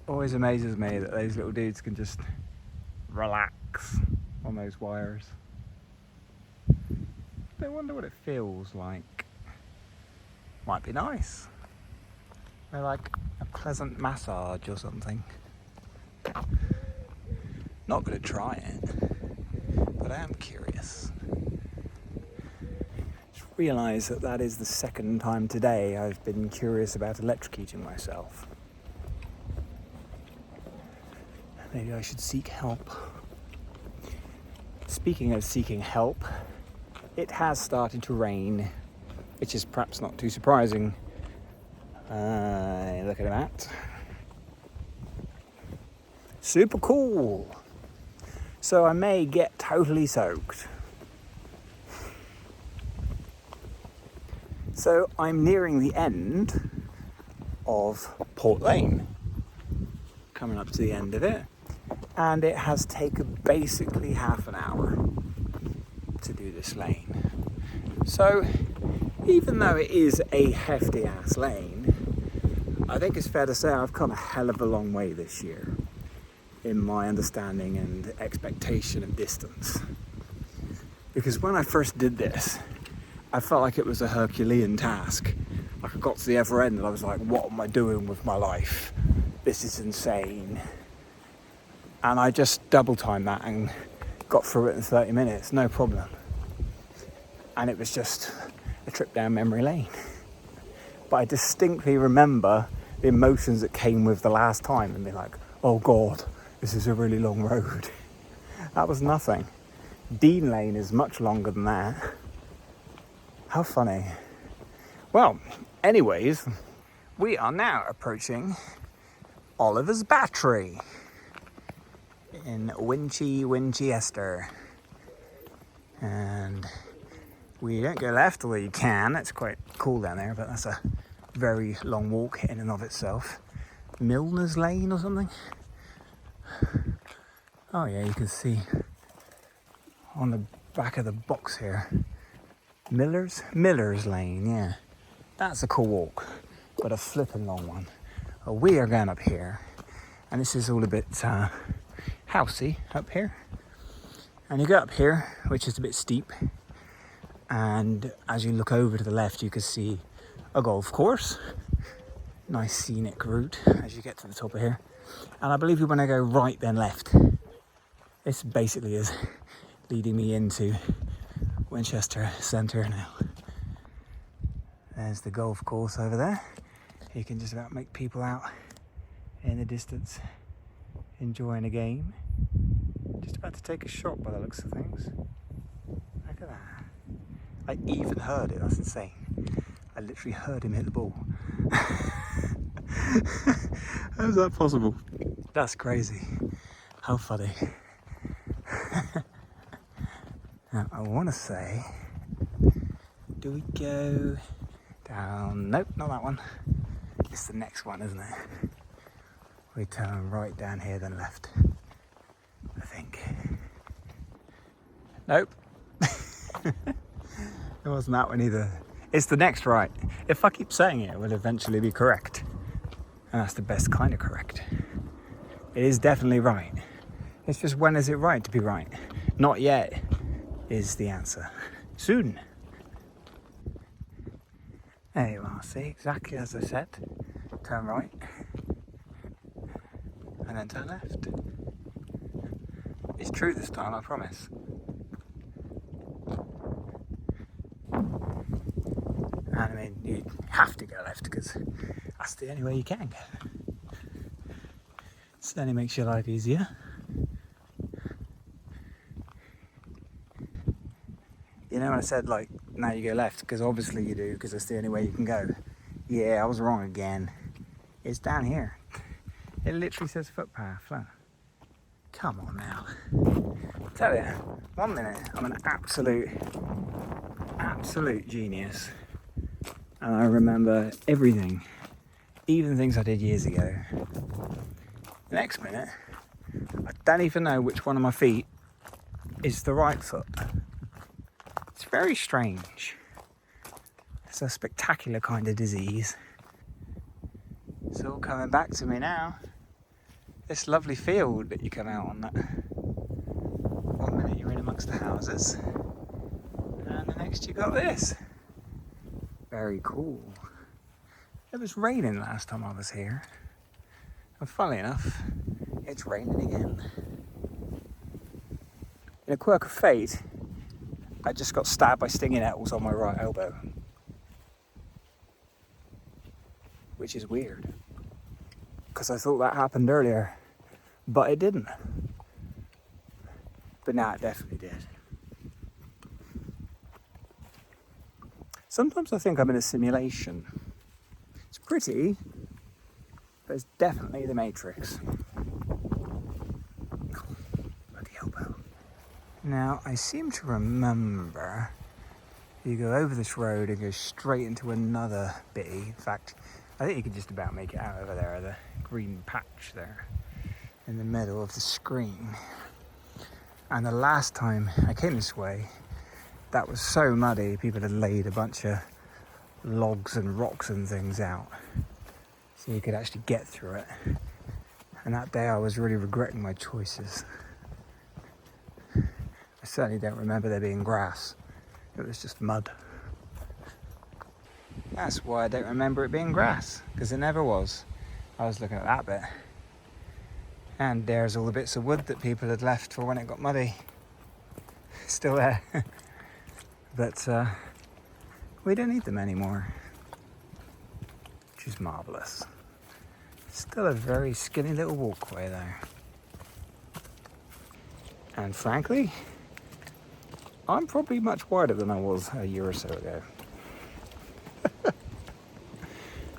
Always amazes me that those little dudes can just relax on those wires. I wonder what it feels like. Might be nice. They're like a pleasant massage or something. Not going to try it, but I am curious. Just realised that is the second time today I've been curious about electrocuting myself. Maybe I should seek help. Speaking of seeking help, it has started to rain, which is perhaps not too surprising. Look at that. Super cool. So I may get totally soaked. So I'm nearing the end of Port Lane. Coming up to the end of it. And it has taken basically half an hour to do this lane. So even though it is a hefty ass lane, I think it's fair to say I've come a hell of a long way this year in my understanding and expectation of distance. Because when I first did this, I felt like it was a Herculean task. Like I got to the other end and I was like, what am I doing with my life? This is insane. And I just double timed that and got through it in 30 minutes, no problem. And it was just a trip down memory lane. But I distinctly remember the emotions that came with the last time and be like, oh God, this is a really long road. That was nothing. Dean Lane is much longer than that. How funny. Well, anyways, we are now approaching Oliver's Battery in Winchester. And we don't go left, although you can. It's quite cool down there, but that's a very long walk in and of itself. Milner's Lane or something? Oh yeah, you can see on the back of the box here. Miller's Lane, yeah. That's a cool walk, but a flipping long one. Well, we are going up here, and this is all a bit housey up here. And you go up here, which is a bit steep, and as you look over to the left, you can see a golf course. Nice scenic route as you get to the top of here. And I believe you want to go right then left. This basically is leading me into Winchester Centre now. There's the golf course over there. You can just about make people out in the distance enjoying a game. Just about to take a shot by the looks of things. Look at that. I even heard it, that's insane. I literally heard him hit the ball. How is that possible? That's crazy. How funny. Now, I want to say, do we go down? Nope, not that one. It's the next one, isn't it? We turn right down here, then left. I think. Nope. It wasn't that one either. It's the next right. If I keep saying it, it will eventually be correct. And that's the best kind of correct. It is definitely right. It's just, when is it right to be right? Not yet is the answer. Soon. There you are, see, exactly as I said. Turn right. And then turn left. It's true this time, I promise. And I mean, you have to go left because that's the only way you can go. It certainly makes your life easier. You know when I said like, now you go left, because obviously you do, because that's the only way you can go. Yeah, I was wrong again. It's down here. It literally says footpath. Look. Come on now. I tell you, 1 minute I'm an absolute genius. And I remember everything, even things I did years ago. The next minute, I don't even know which one of my feet is the right foot. It's very strange. It's a spectacular kind of disease. It's all coming back to me now. This lovely field that you come out on, that 1 minute you're in amongst the houses, and the next you got this. Very cool. It was raining last time I was here, and funnily enough, it's raining again. In a quirk of fate, I just got stabbed by stinging nettles on my right elbow, which is weird, because I thought that happened earlier, but it didn't. But now it definitely did. Sometimes I think I'm in a simulation. It's pretty, but it's definitely the Matrix. Bloody elbow. Now, I seem to remember you go over this road and go straight into another bitty. In fact, I think you could just about make it out over there, the green patch there in the middle of the screen. And the last time I came this way, that was so muddy, people had laid a bunch of logs and rocks and things out so you could actually get through it. And that day I was really regretting my choices. I certainly don't remember there being grass. It was just mud. That's why I don't remember it being grass, because it never was. I was looking at that bit. And there's all the bits of wood that people had left for when it got muddy. Still there. But we don't need them anymore, which is marvellous. Still a very skinny little walkway there. And frankly, I'm probably much wider than I was a year or so ago.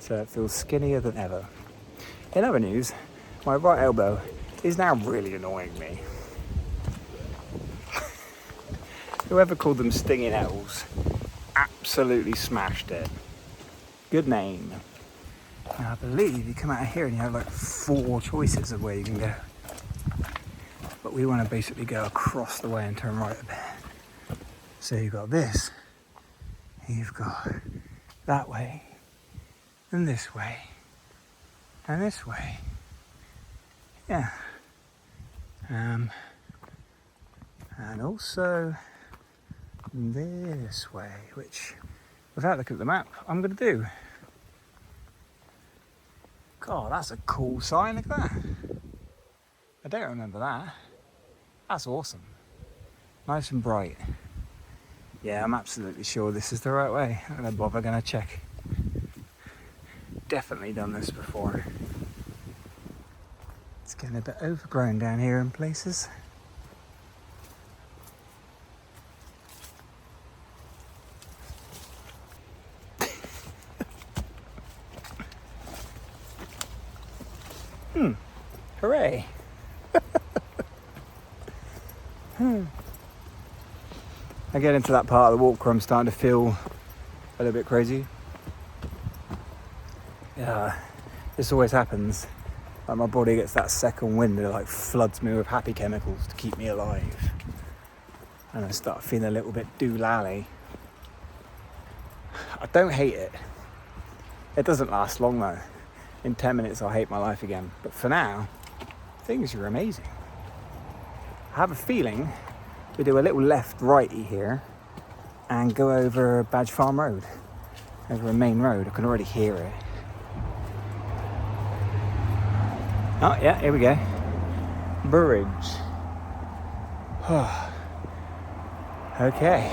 So it feels skinnier than ever. In other news, my right elbow is now really annoying me. Whoever called them stinging nettles absolutely smashed it. Good name. Now I believe you come out of here and you have like 4 choices of where you can go. But we want to basically go across the way and turn right a bit. So you've got this, you've got that way, and this way, and this way. Yeah. And also this way, which, without looking at the map, I'm going to do. God, that's a cool sign, look at that. I don't remember that. That's awesome. Nice and bright. Yeah, I'm absolutely sure this is the right way. I'm going to bother going to check. Definitely done this before. It's getting a bit overgrown down here in places. Hooray! I get into that part of the walk where I'm starting to feel a little bit crazy. Yeah, this always happens. Like my body gets that second wind, it like floods me with happy chemicals to keep me alive. And I start feeling a little bit doolally. I don't hate it. It doesn't last long though. In 10 minutes I'll hate my life again. But for now, things are amazing. I have a feeling we do a little left-righty here and go over Badge Farm Road, over a main road. I can already hear it. Oh yeah, here we go. Bridge. Okay.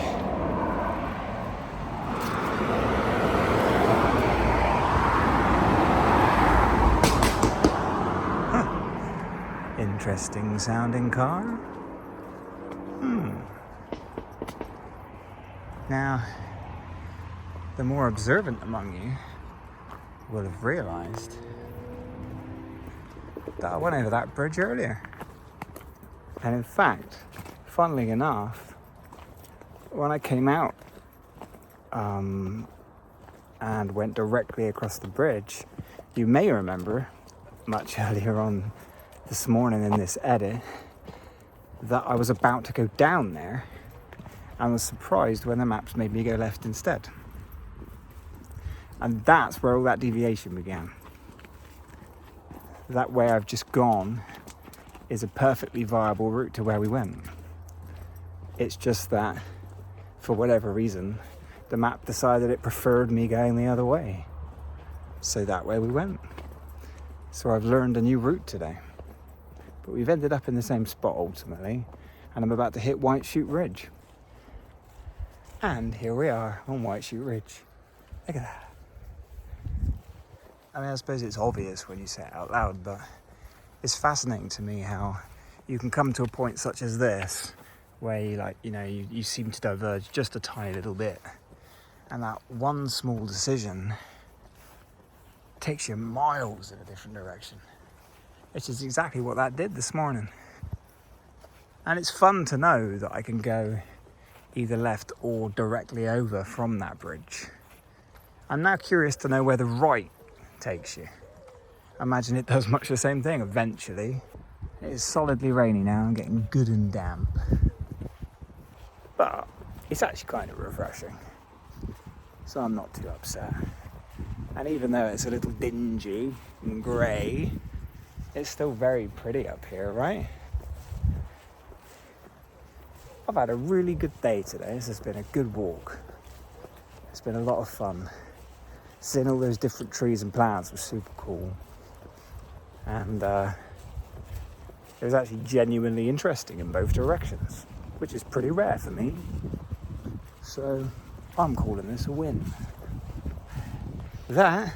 Interesting sounding car. Now, the more observant among you will have realised that I went over that bridge earlier. And in fact, funnily enough, when I came out and went directly across the bridge, you may remember much earlier on this morning in this edit that I was about to go down there and was surprised when the maps made me go left instead. And that's where all that deviation began. That way I've just gone is a perfectly viable route to where we went. It's just that, for whatever reason, the map decided it preferred me going the other way. So that way we went. So I've learned a new route today. But we've ended up in the same spot ultimately, and I'm about to hit White Chute Ridge. And here we are on White Chute Ridge. Look at that. I mean, I suppose it's obvious when you say it out loud, but it's fascinating to me how you can come to a point such as this where you seem to diverge just a tiny little bit, and that one small decision takes you miles in a different direction, which is exactly what that did this morning. And it's fun to know that I can go either left or directly over from that bridge. I'm now curious to know where the right takes you. I imagine it does much the same thing eventually. It is solidly rainy now and getting good and damp. But it's actually kind of refreshing. So I'm not too upset. And even though it's a little dingy and grey, it's still very pretty up here, right? I've had a really good day today. This has been a good walk. It's been a lot of fun. Seeing all those different trees and plants was super cool. And it was actually genuinely interesting in both directions, which is pretty rare for me. So I'm calling this a win. That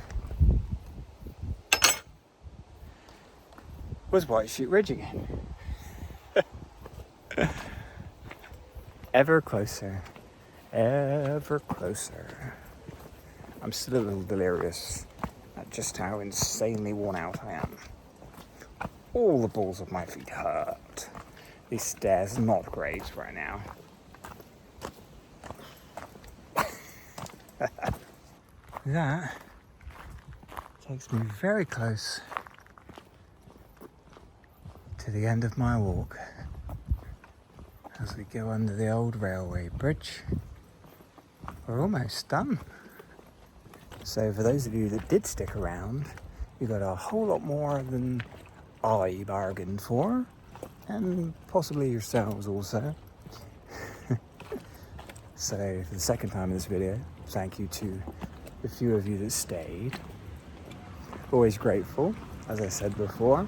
was White Chute Ridge again. Ever closer, ever closer. I'm still a little delirious at just how insanely worn out I am. All the balls of my feet hurt. These stairs are not great right now. That takes me very close to the end of my walk as we go under the old railway bridge. We're almost done. So for those of you that did stick around, you got a whole lot more than I bargained for, and possibly yourselves also. So for the second time in this video, thank you to the few of you that stayed. Always grateful, as I said before.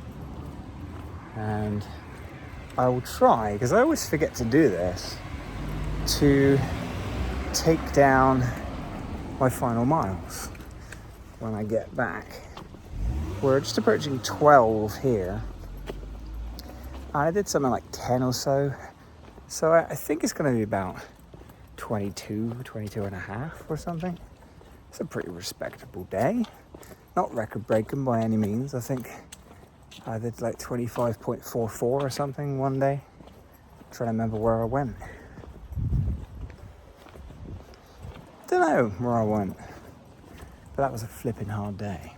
And I will try, because I always forget to do this, to take down my final miles when I get back. We're just approaching 12 here. I did something like 10 or so. So I think it's going to be about 22 and a half or something. It's a pretty respectable day. Not record breaking by any means. I think I did like 25.44 or something one day. I'm trying to remember where I went. Don't know where I went. But that was a flipping hard day.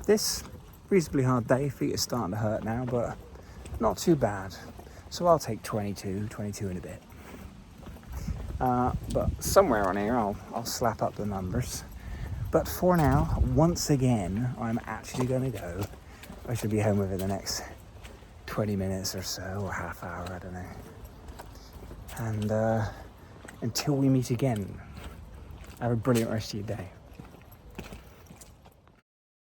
This reasonably hard day, feet are starting to hurt now, but not too bad. So I'll take 22 and a bit. But somewhere on here I'll slap up the numbers. But for now, once again, I'm actually going to go. I should be home within the next 20 minutes or so, or half hour, I don't know. And until we meet again, have a brilliant rest of your day.